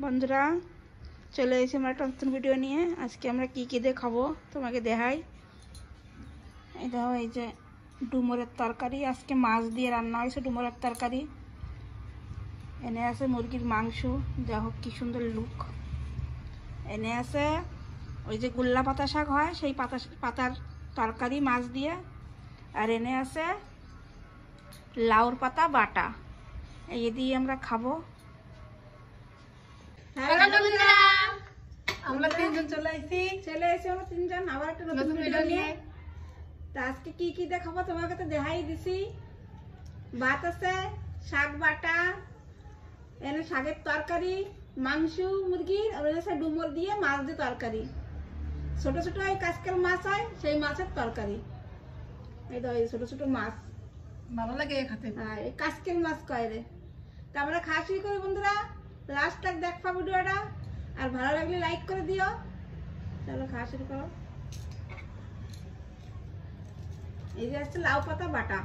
বন্ধুরা চলে এসেছি আমরা একটা নতুন ভিডিও নিয়ে। আজকে আমরা কি কি দিয়ে খাবো তোমাকে দেখাই। এই দেখো, এই যে ডুমুরের তরকারি, আজকে মাছ দিয়ে রান্না হয়েছে ডুমুরের তরকারি। এনে আছে মুরগির মাংস, দেখো কি সুন্দর লুক। এনে আছে ওই যে গুল্লা পাতা শাক হয়, সেই পাতার তরকারি মাছ দিয়ে। আর এনে আছে লাউর পাতা বাটা, এই দিয়ে আমরা খাবো। আমরা তিনজন চলে এসেছি আমরা তিনজন আবার একটা নতুন ভিডিও নিয়ে। তা আজকে কি কি দেখাবো তোমাকে তো দেখাই দিছি। ভাত আছে, শাক বাটা, এনে শাকের তরকারি, মাংস মুরগির, আর এনে ডুমুর দিয়ে মাছ দিয়ে তরকারি। ছোট ছোট এই কাঁচকাল মাছ হয়, সেই মাছের তরকারি। এই তো এই ছোট ছোট মাছ ভালো লাগে খেতে। হ্যাঁ, এই কাঁচকাল মাছ কয় রে। তা আমরা খাওয়া শুরু করি বন্ধুরা, লাস্ট তক দেখবা ভিডিওটা, আর ভালো লাগলে লাইক করে দিও। চলো খাওয়া শুরু করো। এই যে হচ্ছে লাউ পাতা বাটা।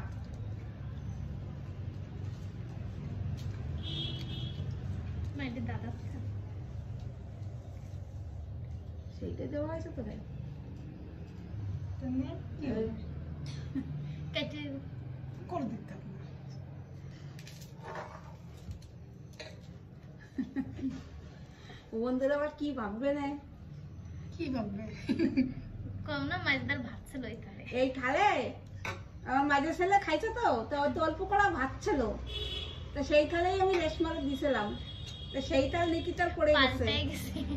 সেইটা দেওয়া হয়েছে তো ভাই, করে দিতাম না। বন্ধুরা আবার কি ভাববে না, কি ভাববে? কম না মাছদার ভাত ছিল এই থালে। এই থালে আমার মাঝের ছেলে খাইছে তো, তো অল্প করা ভাত ছিল, তো সেই থালেই আমি রেশমারে দিয়েছিলাম। তো সেই থাল নিকিটার পড়ে গেছে।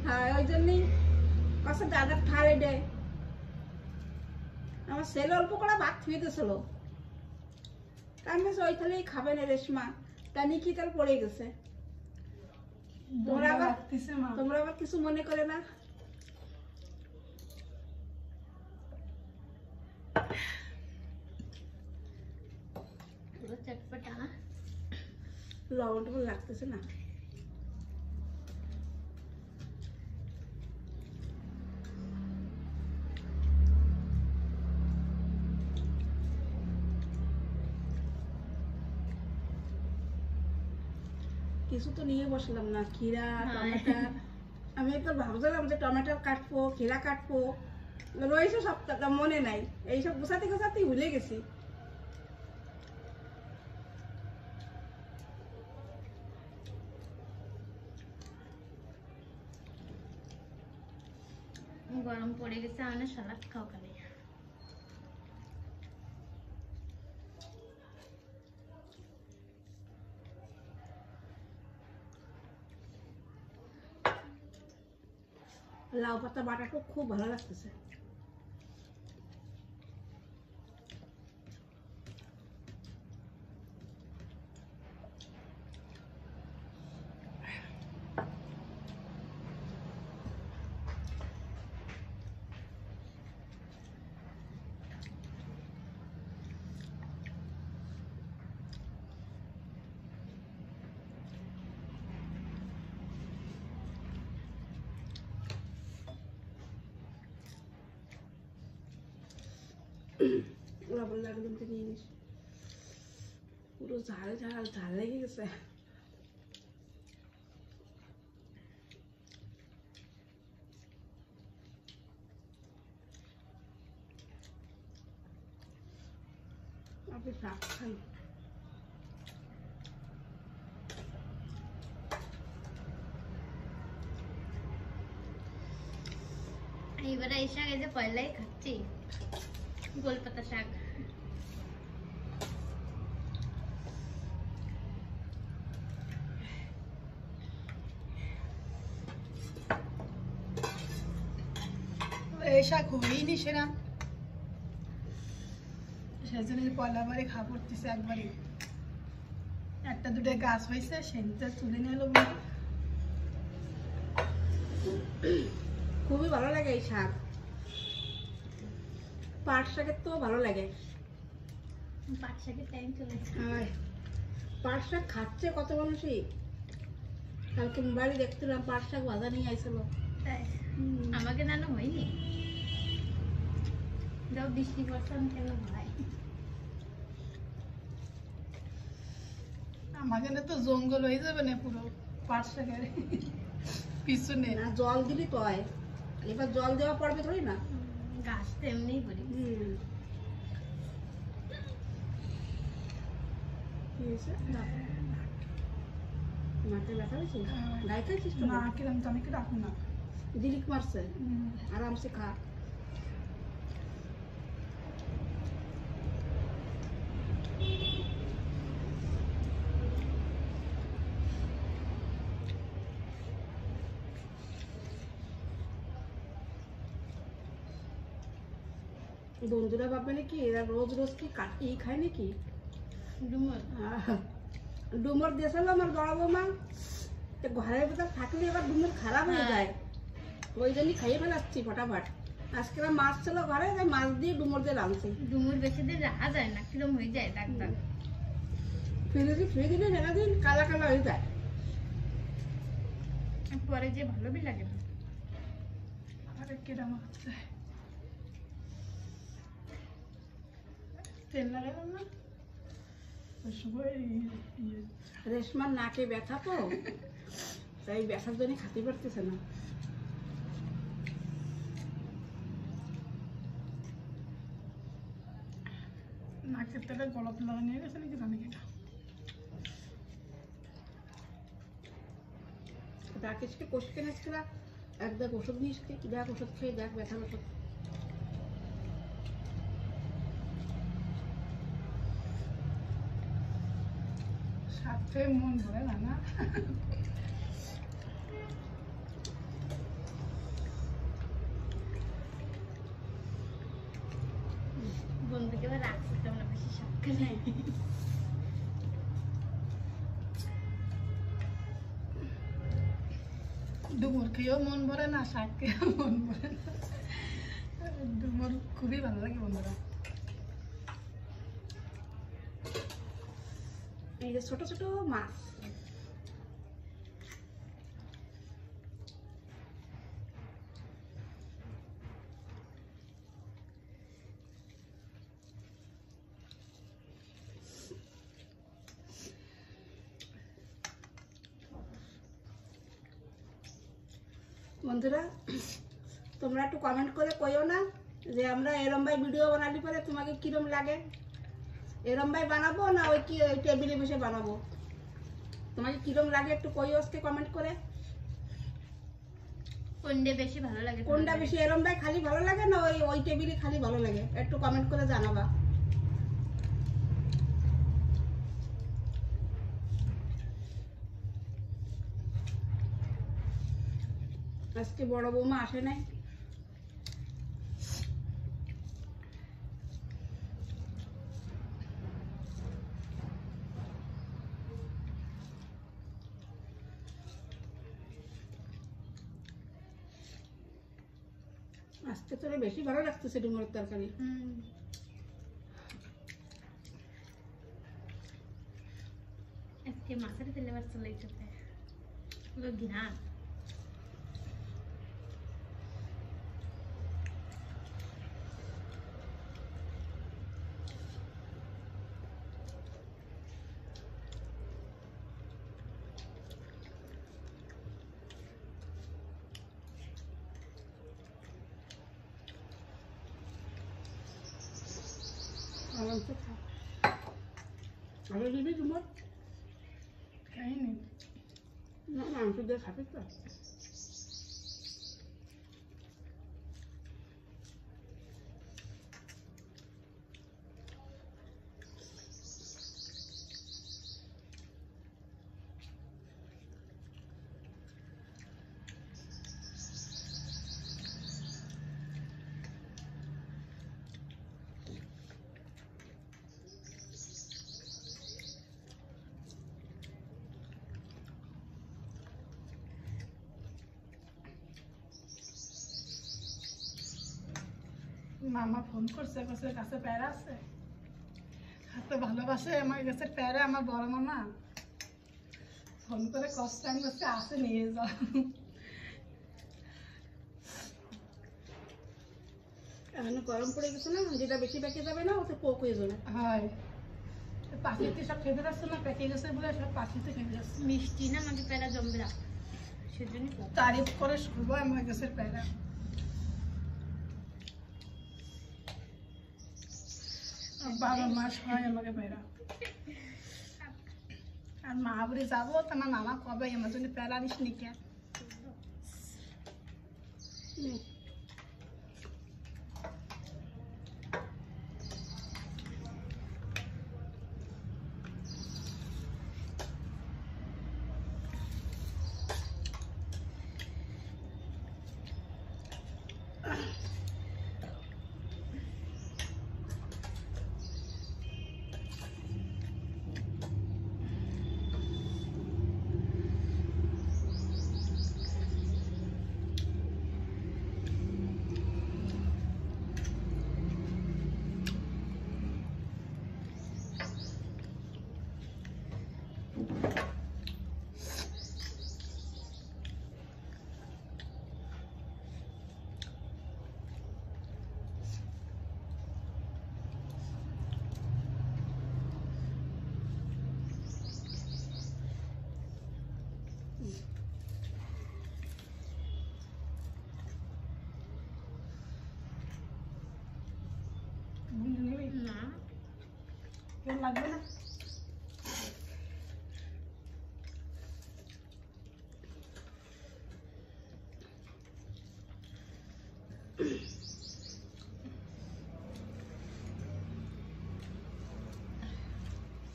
হ্যাঁ, ওই জন্যই কষ্ট দাদার থালে দেয়। আমার ছেলে অল্প করা ভাত থুয়ে দিয়েছিল, তা আমি ওই থালেই খাবে না রেশমা, তা নিকিটার পড়ে গেছে। তোমরা আবার কিছু মনে করে না। পুরো চটপটা। লবণ টবণ লাগতেছে না। কিছু তো নিয়ে বসলাম না, খিরা টমেটার। আমি তো ভাবছিলাম যে টমেটোর কাটবো, খিরা কাটবো, রয়েছে সপ্তাহটা মনে নাই। এইসব গোছাতে গোছাতেই ভুলে গেছি। গরম পড়ে গেছে, আমার সালাদ খাও খালি। লাউ পাতা বাটাটা খুব ভালো লাগতেছে। লবণ লাগলে তো নিয়ে নিস, পুরো ঝাল ঝাল ঝাল লেগে গেছে। আপনি শাক খাই। এইবার এই শাক এই যে পয়লাই খাচ্ছি, গোলপাতা শাক। এই শাক হইনি সেরাম, সেজন্য পয়লা বারে খাওয়া পড়তেছে একবারে। একটা দুটো গাছ হয়েছে, সেটা তুলে নিয়ে এলো। খুবই ভালো লাগে এই শাক। পাট শাকের তো ভালো লাগে। পাট শাকের টাইম চলেছে। পাট শাক খাচ্ছে কত মানুষই। কালকে মোবাইলে দেখছিলাম পাট শাক ভাজা নিয়ে আইছিল। আমাকে জানো হয়নি, যাও 20% কেন ভাই। আমাকে তো জঙ্গল হয়ে যাবে না পুরো। পাঁচশো করে পিছনে না জল দিলি তো হয়, এবার জল দেওয়া পড়বে ধরি না। গাছ তো এমনিই করি। মাঠে ব্যথা হয়েছে, গায়ে খাইছিস তো না কিরম তো আমি কি রাখুন না দিলিক মারছে, আরামসে খা। বন্ধুরা ভাববে নাকি এরা রোজ রোজ কি কাটি খায় নাকি। ডুমুর ডুমুর দিয়েছিল আমার বড় বৌমা, তো ঘরের ভিতর থাকলে এবার ডুমুর খারাপ হয়ে যায়, ওই জন্যই খাইয়ে ফেলাচ্ছি ফটাফট। আজকে মাছ ছিল ঘরে, তাই মাছ দিয়ে ডুমুর দিয়ে রাঁধছি। ডুমুর বেশি দিন রাখা যায় না, কিরম হয়ে যায় দাগ দাগ। ফ্রিজে রেখে দিন, কালা কালা হয়ে যায়, পরে যে ভালো বি লাগে না। আরে কিরম হচ্ছে তেল লাগালাম না ওই সময় রেশমার নাকে ব্যথা তো, তাই ব্যথার জন্য খেতে পারতেছে না। নাকের তেলে গলাতে লাগা নিয়ে গেছে নাকি জানি কিনা। রাকেশকে কোষ কিনেছিল, এক দেখ ওষুধ নিয়ে এসছে, দেখ ওষুধ খেয়ে দেখ ব্যথার ওষুধ। সাথে মন ভরে না না বন্ধুকে এবার রাখছি তোমরা বেশি শখ করে। ডুমুর খেয়েও মন ভরে না, শাক খেয়েও মন ভরে না। ডুমুর খুবই ভালো লাগে বন্ধুরা। এই যে ছোট ছোট মাছ, বন্ধুরা তোমরা একটু কমেন্ট করে কইও না যে আমরা এরম ভাই ভিডিও বানালি পরে তোমাকে কিরম লাগে, এরম ভাই বানাবো না ওই কি ওই টেবিলে বসে বানাবো, তোমাকে কিরম লাগে একটু কইও আজকে কমেন্ট করে। কোনটা বেশি ভালো লাগে, কোনটা বেশি, এরম ভাই খালি ভালো লাগে না ওই ওই টেবিলে খালি ভালো লাগে, একটু কমেন্ট করে জানাবা। আজকে বড় বৌমা আসে নাই, আজকে তোরে বেশি ভালো লাগতেছে ডুমুরের তরকারি। আজকে মাছের তেলে বার চলে যেতে পুরো ঘিরান। আরামসে খা, আরো দিবি ডুমুর? খাইনি না মাংস দিয়ে খাবি তো। মামা ফোন করছে, কাছে কাছে প্যারা আছে, এত ভালোবাসে আমার কাছে প্যারা আমার বড় মামা। ফোন করে কষ্ট আমি বলছে আসে নিয়ে যাও। এখন গরম পড়ে গেছে না, যেটা বেশি পেকে যাবে না ওতে পোক হয়ে যাবে। হয় পাখিতে সব খেতে যাচ্ছে না, পেকে গেছে বলে সব পাখিতে খেতে যাচ্ছে। মিষ্টি না আমাকে প্যারা জমবে না, সেজন্য তারিফ করে শুনবো আমার গাছের প্যারা। আর 12 মাস হয় আমাকে প্যারা। আর মা বাড়ি যাবো, তো আমার মামা কবে আমার জন্য প্যারা আনিস নি কে? না কেউ লাগবে না?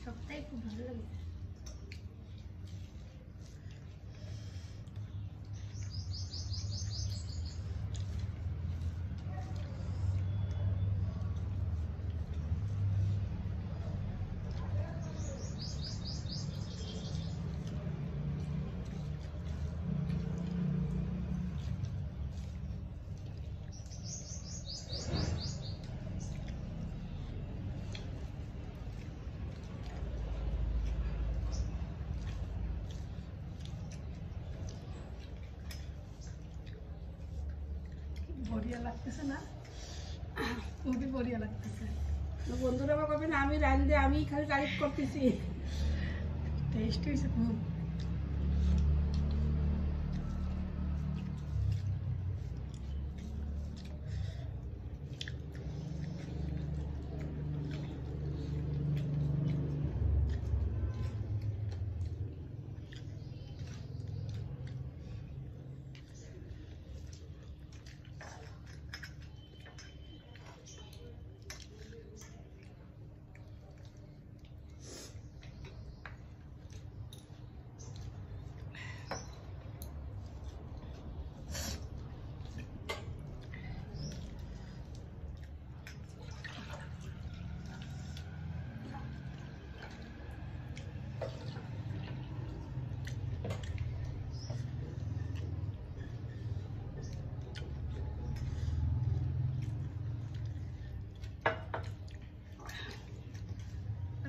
সবটাই খুব ভালো লাগে। বড়িয়া লাগতেছে না? খুবই বড়িয়া লাগতেছে। বন্ধুরা আমার কবে না আমি রান্ধে আমি খালি তারিফ করতেছি। টেস্ট হয়েছে খুব।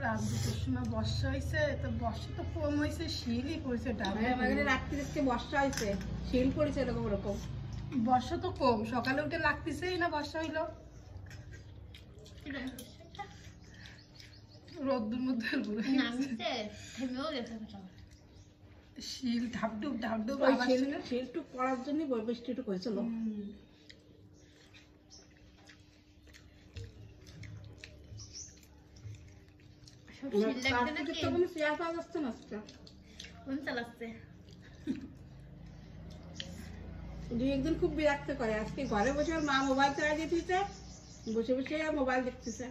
রাত দুটোর সময় বর্ষা হয়েছে, তো বর্ষা তো কম হয়েছে, শিলই পড়েছে ডাবে। রাত্রি আজকে বর্ষা হয়েছে, শিল পড়েছে এরকম ওরকম। বর্ষা তো কম, সকালে উঠে লাগতেছেই না বর্ষা হইলো। রোদ্দুর মধ্যে নামতে থেমেও গেছে কোথাও। শিল ধাপডুব ধাপডুব ওই আওয়াজ ছিল। শিলটু পড়ার জন্যই বৃষ্টিটুকু হয়েছিল। সব শিল লাগছে নাকি? কোনো চেয়ার পাওয়া যাচ্ছে না আজকে। ফোন চালাচ্ছে। দুই একদিন খুব বিরক্ত করে। আজকে ঘরে বসে ওর মা মোবাইল চালাই দিতেছে, বসে বসে মোবাইল দেখতেছে।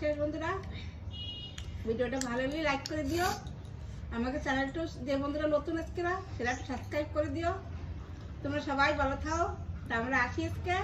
শেষ বন্ধুরা। ভিডিওটা ভালো লাগলে লাইক করে দিও, আমাকে চ্যানেলটা যে বন্ধুরা নতুন আজকে সেটা একটু সাবস্ক্রাইব করে দিও। তোমরা সবাই ভালো থাও, তা আমরা আসি আজকে।